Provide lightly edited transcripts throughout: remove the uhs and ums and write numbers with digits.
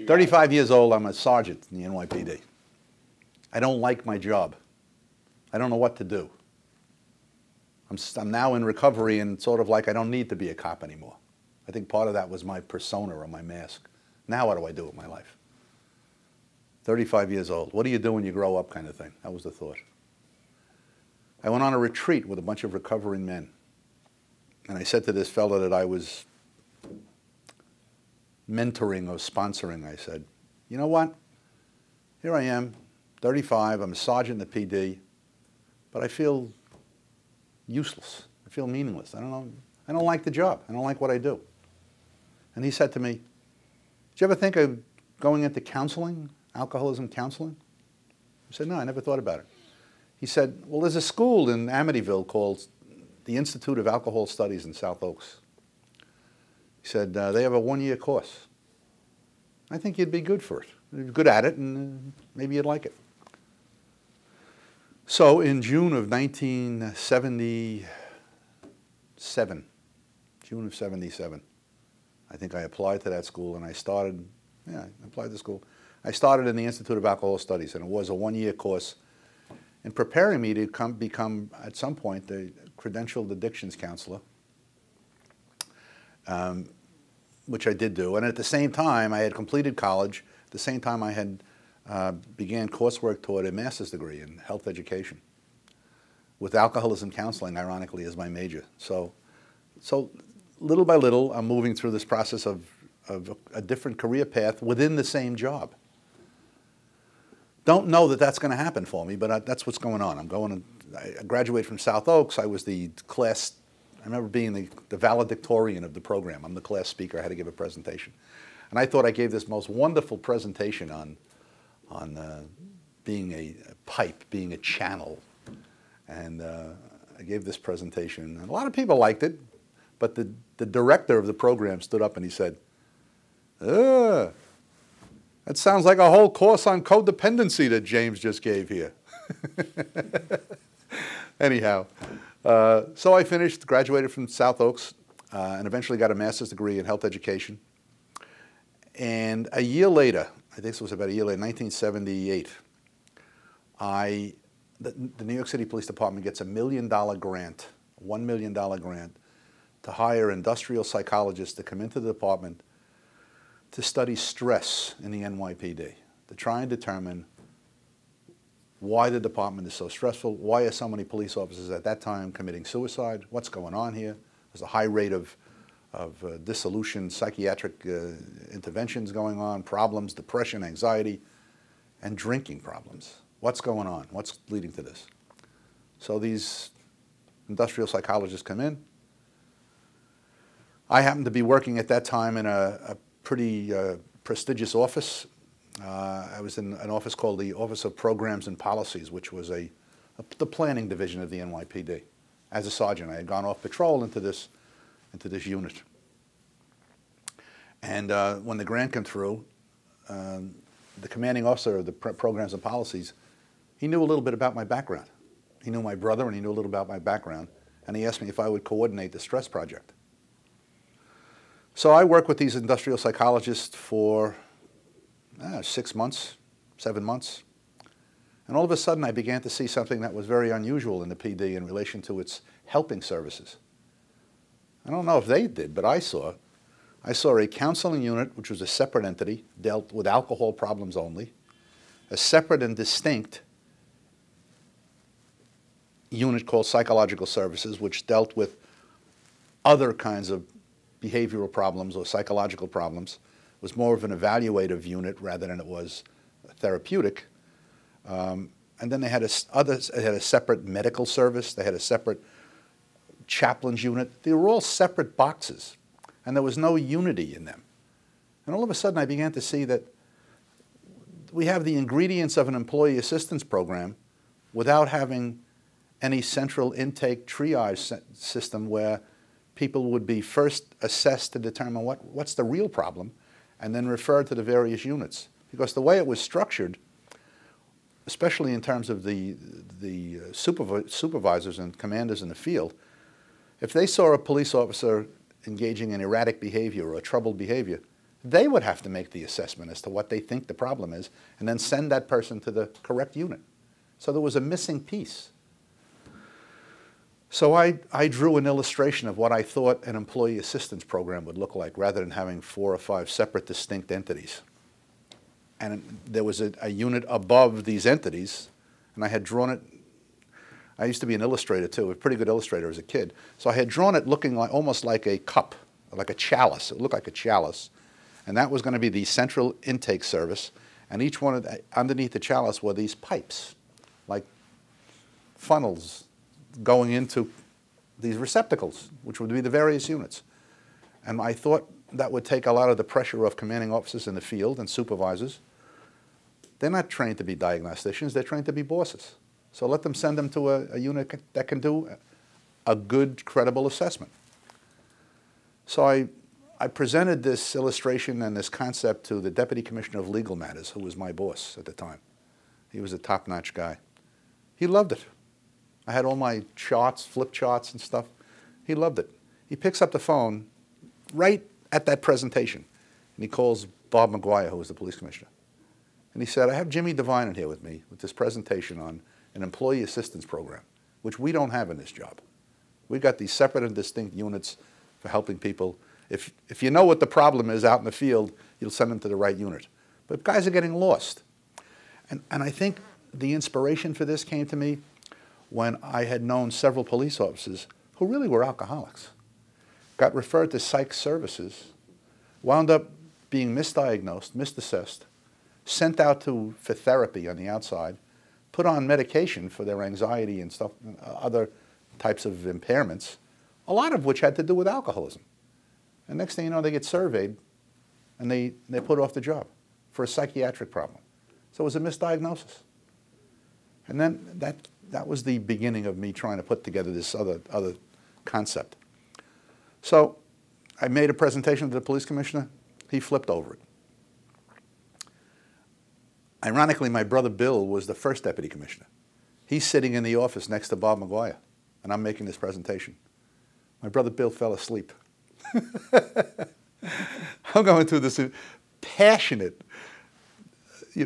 35 years old, I'm a sergeant in the NYPD. I don't like my job. I don't know what to do. I'm now in recovery and sort of like I don't need to be a cop anymore. I think part of that was my persona or my mask. Now what do I do with my life? 35 years old. What do you do when you grow up kind of thing? That was the thought. I went on a retreat with a bunch of recovering men. And I said to this fellow that I was mentoring or sponsoring, I said, you know what? Here I am, 35, I'm a sergeant in the PD, but I feel useless. I feel meaningless. I don't know. I don't like the job. I don't like what I do. And he said to me, did you ever think of going into counseling, alcoholism counseling? I said, no, I never thought about it. He said, well, there's a school in Amityville called the Institute of Alcohol Studies in South Oaks. He said, they have a one-year course. I think you'd be good for it. You're good at it, and maybe you'd like it. So in June of 1977, June of 77, I think I applied to that school, and I started, I applied to school. I started in the Institute of Alcohol Studies, and it was a one-year course in preparing me to become, at some point, the credentialed addictions counselor, which I did do. And at the same time, I had completed college. At the same time, I had began coursework toward a master's degree in health education, with alcoholism counseling, ironically, as my major. So little by little, I'm moving through this process of a different career path within the same job. Don't know that that's going to happen for me, but that's what's going on. I graduated from South Oaks. I was the class, I remember being the valedictorian of the program. I'm the class speaker. I had to give a presentation. And I thought I gave this most wonderful presentation on being a pipe, being a channel. And I gave this presentation. And a lot of people liked it, but the director of the program stood up and he said, that sounds like a whole course on codependency that James just gave here. Anyhow, so I finished, graduated from South Oaks, and eventually got a master's degree in health education. And a year later, I think this was about a year later, 1978, the New York City Police Department gets $1 million grant, $1 million grant, to hire industrial psychologists to come into the department to study stress in the NYPD, to try and determine why the department is so stressful, why are so many police officers at that time committing suicide, what's going on here. There's a high rate of dissolution, psychiatric interventions going on, problems, depression, anxiety, and drinking problems. What's going on? What's leading to this? So these industrial psychologists come in. I happened to be working at that time in a pretty prestigious office. I was in an office called the Office of Programs and Policies, which was the planning division of the NYPD. As a sergeant, I had gone off patrol into this unit. And when the grant came through, the commanding officer of the Programs and Policies, he knew a little bit about my background. He knew my brother, and he knew a little about my background. And he asked me if I would coordinate the stress project. So I worked with these industrial psychologists for 6 months, 7 months. And all of a sudden, I began to see something that was very unusual in the PD in relation to its helping services. I don't know if they did, but I saw a counseling unit, which was a separate entity, dealt with alcohol problems only, a separate and distinct unit called psychological services, which dealt with other kinds of behavioral problems or psychological problems. It was more of an evaluative unit rather than it was therapeutic. And then they had a separate medical service. They had a separate chaplains unit. They were all separate boxes, and there was no unity in them. And all of a sudden, I began to see that we have the ingredients of an employee assistance program without having any central intake triage system where people would be first assessed to determine what's the real problem and then referred to the various units. Because the way it was structured, especially in terms of the supervisors and commanders in the field, if they saw a police officer engaging in erratic behavior or troubled behavior, they would have to make the assessment as to what they think the problem is and then send that person to the correct unit. So there was a missing piece. So I drew an illustration of what I thought an employee assistance program would look like rather than having 4 or 5 separate distinct entities. And there was a unit above these entities, and I had drawn it. I used to be an illustrator too, a pretty good illustrator as a kid. So I had drawn it looking like, almost like a cup, like a chalice. It looked like a chalice. And that was going to be the central intake service. And each one of the, underneath the chalice were these pipes, like funnels going into these receptacles, which would be the various units. And I thought that would take a lot of the pressure off commanding officers in the field and supervisors. They're not trained to be diagnosticians, they're trained to be bosses. So let them send them to a unit that can do a good, credible assessment. So I presented this illustration and this concept to the Deputy Commissioner of Legal Matters, who was my boss at the time. He was a top-notch guy. He loved it. I had all my charts, flip charts and stuff. He loved it. He picks up the phone right at that presentation, and he calls Bob McGuire, who was the police commissioner. And he said, I have Jimmy Devine in here with me with this presentation on an employee assistance program, which we don't have in this job. We've got these separate and distinct units for helping people. If you know what the problem is out in the field, you'll send them to the right unit. But guys are getting lost. And I think the inspiration for this came to me when I had known several police officers who really were alcoholics, got referred to psych services, wound up being misdiagnosed, misassessed, sent out for therapy on the outside, put on medication for their anxiety and stuff, other types of impairments, a lot of which had to do with alcoholism. And next thing you know, they get surveyed and they're put off the job for a psychiatric problem. So it was a misdiagnosis. And then that was the beginning of me trying to put together this other concept. So I made a presentation to the police commissioner. He flipped over it. Ironically, my brother Bill was the first deputy commissioner. He's sitting in the office next to Bob McGuire, and I'm making this presentation. My brother Bill fell asleep. I'm going through this passionate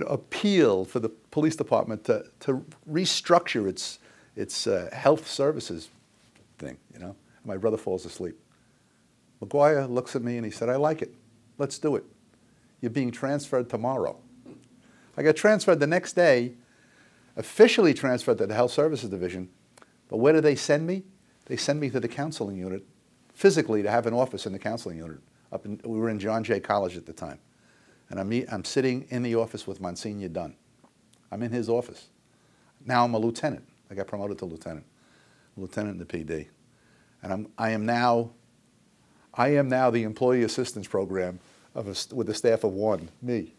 appeal for the police department to restructure its health services thing, My brother falls asleep. McGuire looks at me and he said, I like it. Let's do it. You're being transferred tomorrow. I got transferred the next day, officially transferred to the Health Services Division. But where do they send me? They send me to the counseling unit, physically to have an office in the counseling unit. We were in John Jay College at the time. And I'm sitting in the office with Monsignor Dunn. I'm in his office. Now I'm a lieutenant. I got promoted to lieutenant in the PD. And I am now the employee assistance program with a staff of 1, me.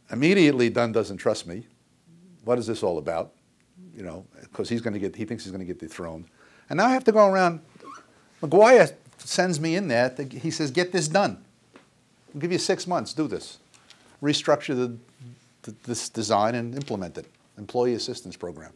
Immediately, Dunn doesn't trust me. What is this all about? Because he thinks he's going to get dethroned. And now I have to go around. McGuire sends me in there. He says, get this done. I'll give you 6 months. Do this. Restructure this design and implement it. Employee assistance program.